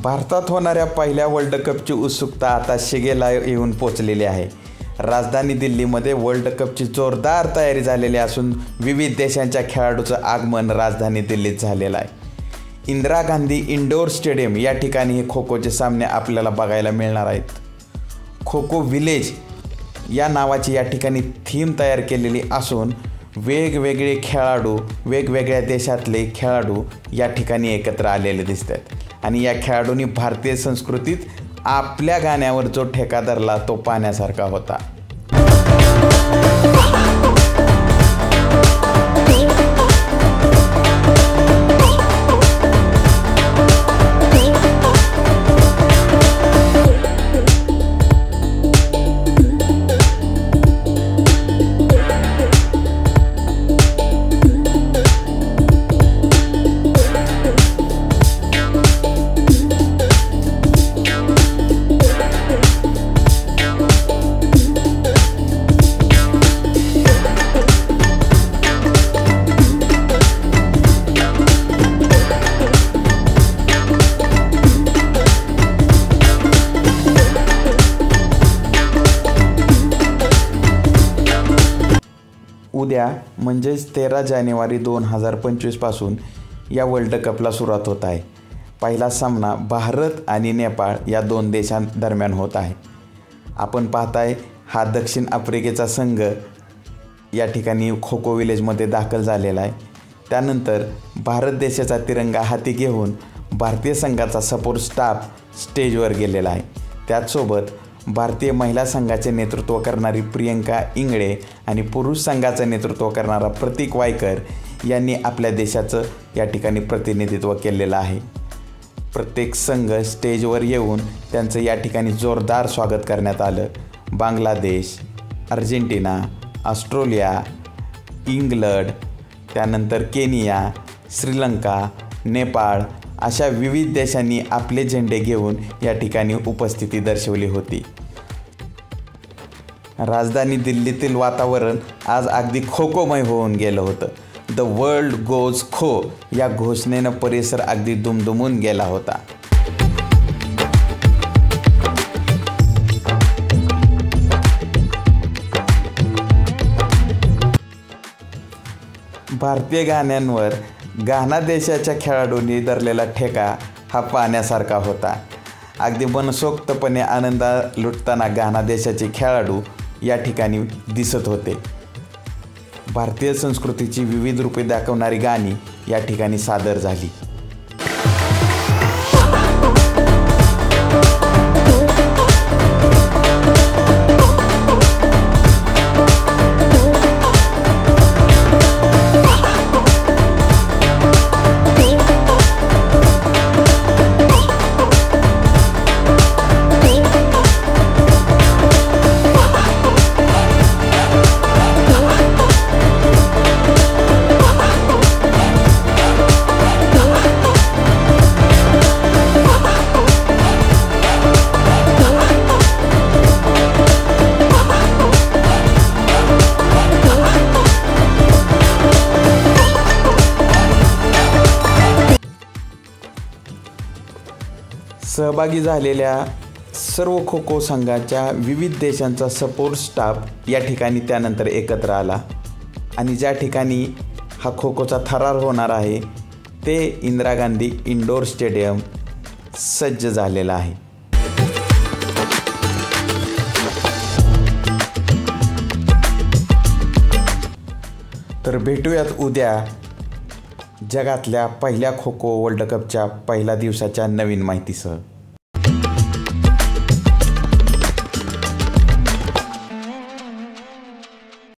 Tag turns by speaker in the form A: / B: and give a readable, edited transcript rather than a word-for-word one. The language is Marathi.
A: भारतात होणाऱ्या पहिल्या वर्ल्ड कपची उत्सुकता आता शिगेला येऊन पोचलेली आहे. राजधानी दिल्लीमध्ये वर्ल्ड कपची जोरदार तयारी झालेली असून विविध देशांच्या खेळाडूचं आगमन राजधानी दिल्लीत झालेलं आहे. इंदिरा गांधी इंडोर स्टेडियम या ठिकाणी हे खो खोचे सामने आपल्याला बघायला मिळणार आहेत. खो खो विलेज या नावाची या ठिकाणी थीम तयार केलेली असून वेगवेगळे खेळाडू, वेगवेगळ्या देशातले खेळाडू या ठिकाणी एकत्र आलेले दिसतात आणि या खेळाडूंनी भारतीय संस्कृतीत आपल्या गाण्यावर जो ठेका धरला तो पाहण्यासारखा होता. उद्या म्हणजेच 13 जानेवारी 2025 पासून या वर्ल्ड कपला सुरुवात होत आहे. पहिला सामना भारत आणि नेपाळ या दोन देशांदरम्यान होत आहे. आपण पाहताय हा दक्षिण आफ्रिकेचा संघ या ठिकाणी खो खो विलेजमध्ये दाखल झालेला आहे. त्यानंतर भारत देशाचा तिरंगा हाती घेऊन भारतीय संघाचा सपोर्ट स्टाफ स्टेजवर गेलेला आहे. त्याचसोबत भारतीय महिला संघाचे नेतृत्व करणारी प्रियंका इंगळे आणि पुरुष संघाचं नेतृत्व करणारा प्रतीक वायकर यांनी आपल्या देशाचं या ठिकाणी प्रतिनिधित्व केलेलं आहे. प्रत्येक संघ स्टेजवर येऊन त्यांचं या ठिकाणी जोरदार स्वागत करण्यात आलं. बांगलादेश, अर्जेंटिना, ऑस्ट्रेलिया, इंग्लंड, त्यानंतर केनिया, श्रीलंका, नेपाळ अशा विविध देशांनी आपले झेंडे घेऊन या ठिकाणी उपस्थिती दर्शवली होती. राजधानी दिल्लीतील वातावरण आज अगदी खो खोमय होऊन गेलं होतं. द वर्ल्ड गोज खो या घोषणेनं परिसर अगदी दुमदुमून गेला होता. भारतीय गाण्यांवर गाना देशाच्या खेळाडूंनी धरलेला ठेका हा पाहण्यासारखा होता. अगदी मनसोक्तपणे आनंद लुटताना गाना देशाचे खेळाडू या ठिकाणी दिसत होते. भारतीय संस्कृतीची विविध रूपे दाखवणारी गाणी या ठिकाणी सादर झाली. सहभागी झालेल्या सर्व खो खो संघाच्या विविध देशांचा सपोर्ट स्टाफ या ठिकाणी त्यानंतर एकत्र आला आणि ज्या ठिकाणी हा खो खोचा थरार होणार आहे ते इंदिरा गांधी इंडोर स्टेडियम सज्ज झालेलं आहे. तर भेटूयात उद्या जगातल्या पहिल्या खो खो वर्ल्ड कपच्या पहिल्या दिवसाच्या नवीन माहितीसह.